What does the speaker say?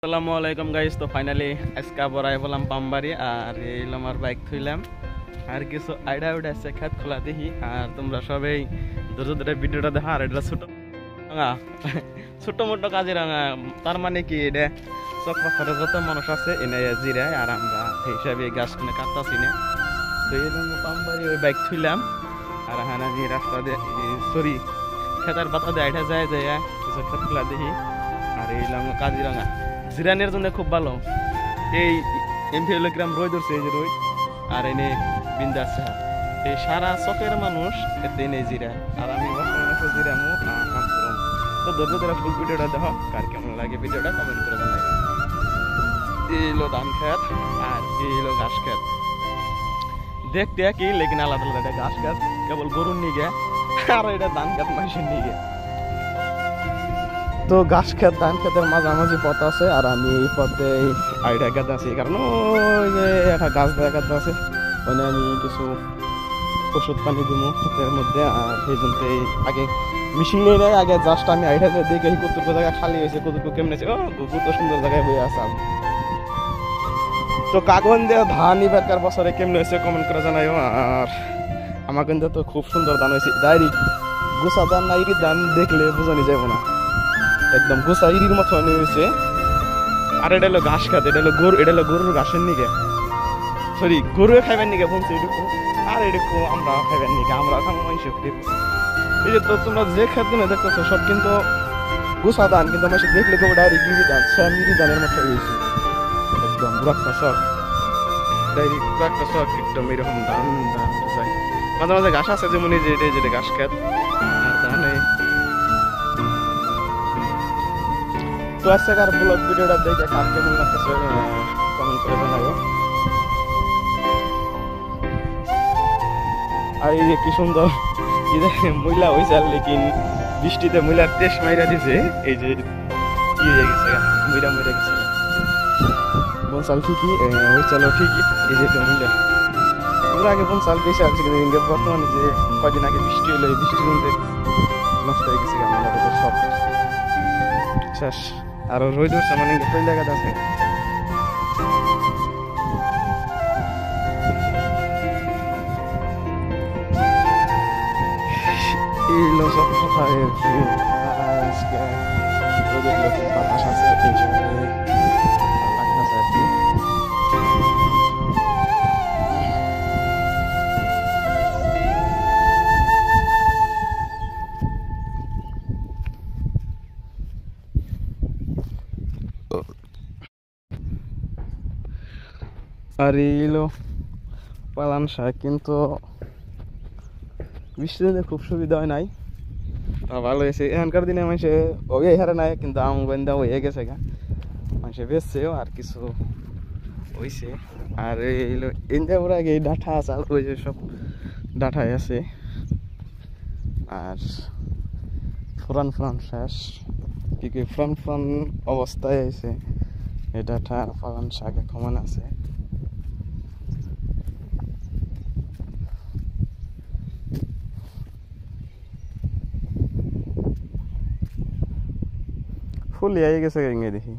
আসসালামু আলাইকুম গাইস। তো ফাইনালি আজকে আবার বললাম পামবাড়ি আর এইলাম আমার বাইক থইলাম আর কিছু আইডা উইডা আছে খেত খোলা দেখি আর তোমরা সবাই ধৈর্য ধরে ভিডিওটা দেখা। আর এটা ছোট ছোট মোটো কাজের তার মানে কি এটা চক পাথরে যত মানুষ আছে এনে জিরায় আর আমরা সেই হিসাবে গাছ কিনে কাটতাছি না। তো এইরকম পামবাড়ি ওই বাইক থইলাম আর হ্যাঁ আমি রাস্তা দিয়ে সরি খেতার পাতা দিয়ে আইটা যায় যায় কিছু খেত খোলা দেখি আর এইলাম কাজিরাঙা জিরানের জন্য খুব ভালো। এই এমপিগ্রাম রই ধরছে এই যে রই আর এনে বিন্দাস এই সারা চকের মানুষ এতে নেই জিরা আর আমি বর্তমানে জিরামু কাম করম। তো ধৈর্য ধরে ফুল ভিডিওটা দেখো, কার কেমন লাগে ভিডিওটা কমেন্ট করে জানাই। এই হলো ধান খেত আর এই হলো ঘাস খেত, দেখতে একই লেকিন আলাদা আলাদা। ঘাস খেত কেবল গরুর নিগে আর এটা ধান খেত মানুষের নিগে। তো ঘাস খেত ধান খেতের মাঝামাঝি পথ আছে আর আমি এই পথে আইডা গাছ আছি কারণ ওই যে একটা গাছ দেওয়া গাছ আছে ওখানে আমি কিছু ওষুধ পানি দিব ক্ষেতের মধ্যে। আর সেই জন্য আগে মিশিং নিয়ে নেয় আগে জাস্ট আমি আইডা দেখে কতটুকু জায়গা খালি হয়েছে কতটুকু কেমনেছে ও কত সুন্দর জায়গায় বয়ে আসাম। তো কাগন দিয়ে ধান এবারকার বছরে কেমনে হয়েছে কমেন্ট করে জানাইও। আর আমার কিন্তু তো খুব সুন্দর ধান হয়েছে, ডাইরেক্ট গোসা ধান না ইরি ধান দেখলে বোঝানি যাবো না, একদম গোসা ইরির মতো হয়েছে। আর এটা হলো ঘাস খাত, এটা হলো গরু, এটা হলো গরুর ঘাসের নিকে সরি গরু খাইবার নিকে বলছি এটুকু আর এটুকু আমরা খাইবার নিকে আমরা খাবো মানুষ। এই যে তো তোমরা যে খাদ্য দেখতেছো সব কিন্তু গোসা ধান, কিন্তু মানুষ দেখলে কেউ ডাইরেক্ট ইরি ধান শ্যাম ইরি ধানের মতো হয়েছে একদম বুড়াক্তা শখ, ডাইরেক্ট বুড়াক্তা শখ একদম এরকম ধান ধান যাই। মাঝে মাঝে ঘাস আছে যেমন এই যে এটা যেটা ঘাস খাত আর ধানে। তো আজকের ব্লগ ভিডিওটা দেখে কার কেমন লাগতেছে কমেন্ট করে জানাবো। আর এই যে কি সুন্দর মহিলা হয়েছে লেকিন বৃষ্টিতে মহিলার তেজ মাইরা দিছে, এই যে কি হয়ে গেছে মহিলা মরে গেছে বনসাল ঠিকই হয়েছিল ঠিকই। এই যে মহিলা ওরা আগে বনসাল বেশি আছে কিন্তু বর্তমানে যে কদিন আগে বৃষ্টি হলো এই বৃষ্টির মধ্যে নষ্ট হয়ে গেছে আমাদের সব শেষ। আর রোদ উঠছে মানে কই জায়গা আছে এই লোক কোথায় আজকে রোদের লোক বাতাস আছে এই সময় লাগতেছে আর কি। আর এইলো পালান শাক, কিন্তু বৃষ্টিতে খুব সুবিধা হয় নাই, তা ভালো হয়েছে। এখানকার দিনে মানুষে ওই হারে নাই কিন্তু আম গন্ধা হয়ে গেছে গা মানুষে বেচছেও আর কিছু হয়েছে। আর এইলো ইন্ডিয়া পুরো আগে ডাঁঠা আছে আর ওই যে সব ডাঁঠাই আছে আর ফুরান ফুরান শেষ কি ফুরান ফুরান অবস্থায় আছে এই ডাঁঠা ফালান শাকে কমান আছে। ফুল আই গেছে গেঙ্গে দেখি